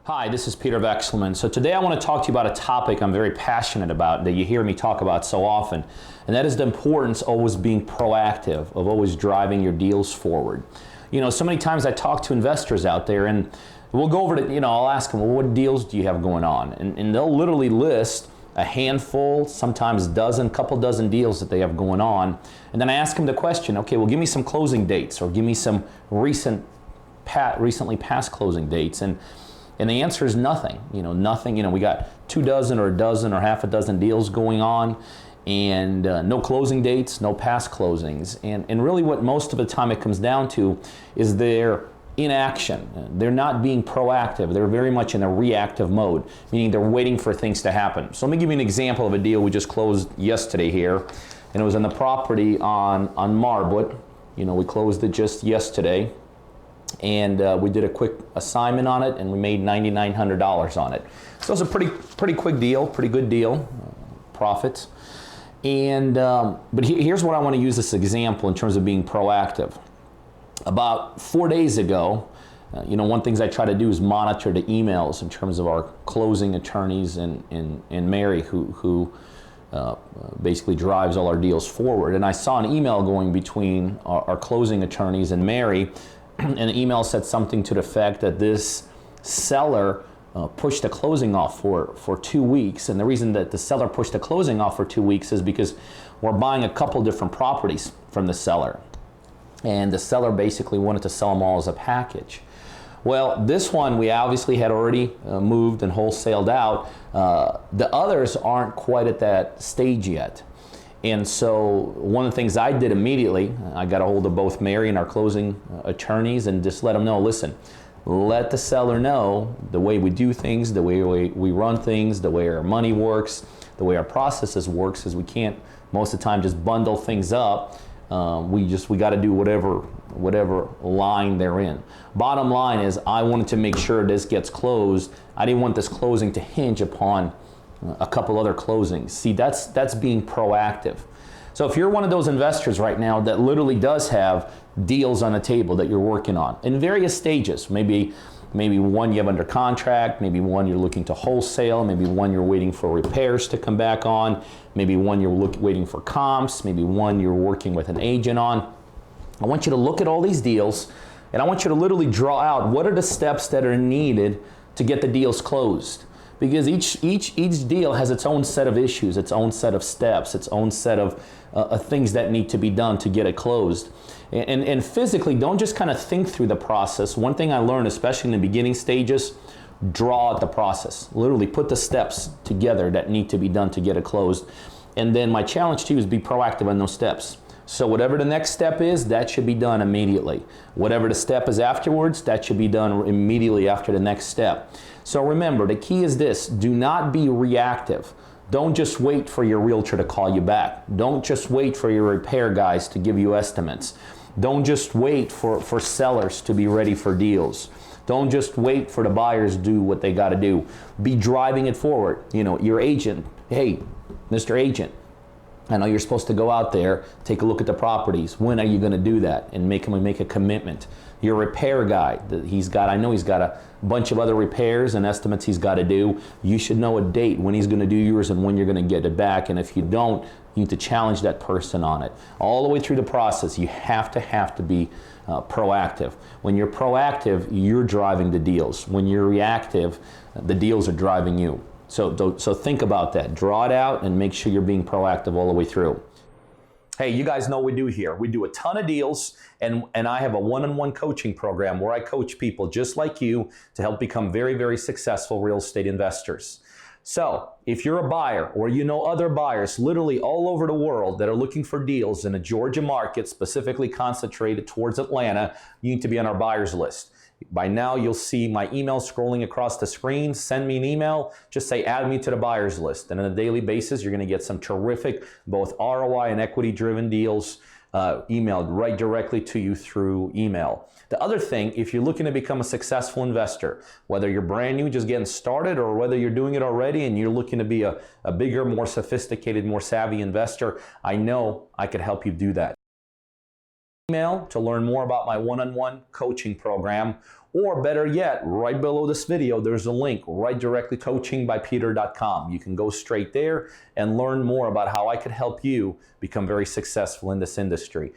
Hi, this is Peter Vekselman. So today I want to talk to you about a topic I'm very passionate about that you hear me talk about so often, and that is the importance of always being proactive, of always driving your deals forward. You know, so many times I talk to investors out there and we'll go over to, I'll ask them, well, what deals do you have going on? And they'll literally list a handful, sometimes couple dozen deals that they have going on. And then I ask them the question, okay, well, give me some closing dates or give me some recently past closing dates. And the answer is nothing, nothing. We got 2 dozen or a dozen or half a dozen deals going on, and no closing dates, no past closings. And really what most of the time it comes down to is they're inaction. They're not being proactive. They're very much in a reactive mode, meaning they're waiting for things to happen. So let me give you an example of a deal we just closed yesterday here, and it was on the property on Marwood. We closed it just yesterday. And we did a quick assignment on it, and we made $9,900 on it. So it was a pretty quick deal, pretty good deal, profits. And but here's what I want to use this example in terms of being proactive. About 4 days ago, one thing I try to do is monitor the emails in terms of our closing attorneys and Mary, who basically drives all our deals forward. And I saw an email going between our closing attorneys and Mary. And the email said something to the effect that this seller pushed the closing off for 2 weeks. And the reason that the seller pushed the closing off for 2 weeks is because we're buying a couple different properties from the seller. And the seller basically wanted to sell them all as a package. Well, this one we obviously had already moved and wholesaled out. The others aren't quite at that stage yet. And so one of the things I did immediately, I got a hold of both Mary and our closing attorneys and just let them know, listen, let the seller know the way we do things, the way we run things, the way our money works, the way our processes works is we can't most of the time just bundle things up. We got to do whatever line they're in. Bottom line is I wanted to make sure this gets closed. I didn't want this closing to hinge upon a couple other closings. See, that's being proactive. So if you're one of those investors right now that literally does have deals on the table that you're working on in various stages, maybe one you have under contract, maybe one you're looking to wholesale, maybe one you're waiting for repairs to come back on, maybe one you're waiting for comps, maybe one you're working with an agent on. I want you to look at all these deals, and I want you to literally draw out what are the steps that are needed to get the deals closed. Because each deal has its own set of issues, its own set of steps, its own set of things that need to be done to get it closed. And physically, don't just kind of think through the process. One thing I learned, especially in the beginning stages, draw out the process. Literally put the steps together that need to be done to get it closed. And then my challenge to you is be proactive on those steps. So whatever the next step is, that should be done immediately. Whatever the step is afterwards, that should be done immediately after the next step. So remember, the key is this: do not be reactive. Don't just wait for your realtor to call you back. Don't just wait for your repair guys to give you estimates. Don't just wait for sellers to be ready for deals. Don't just wait for the buyers to do what they got to do. Be driving it forward. Your agent, hey, Mr. Agent, I know you're supposed to go out there, take a look at the properties. When are you going to do that? And make a commitment. Your repair guy, I know he's got a bunch of other repairs and estimates he's got to do. You should know a date when he's going to do yours and when you're going to get it back. And if you don't, you need to challenge that person on it. All the way through the process, you have to be proactive. When you're proactive, you're driving the deals. When you're reactive, the deals are driving you. So think about that. Draw it out and make sure you're being proactive all the way through. Hey, you guys know what we do here. We do a ton of deals, and I have a one-on-one coaching program where I coach people just like you to help become very, very successful real estate investors. So if you're a buyer or you know other buyers literally all over the world that are looking for deals in the Georgia market, specifically concentrated towards Atlanta, you need to be on our buyers list. By now, you'll see my email scrolling across the screen. Send me an email. Just say, add me to the buyers list. And on a daily basis, you're going to get some terrific, both ROI and equity-driven deals emailed right directly to you through email. The other thing, if you're looking to become a successful investor, whether you're brand new, just getting started, or whether you're doing it already and you're looking to be a bigger, more sophisticated, more savvy investor, I know I could help you do that. email to learn more about my one-on-one coaching program, or better yet, right below this video, there's a link right directly, coachingbypeter.com. You can go straight there and learn more about how I could help you become very successful in this industry.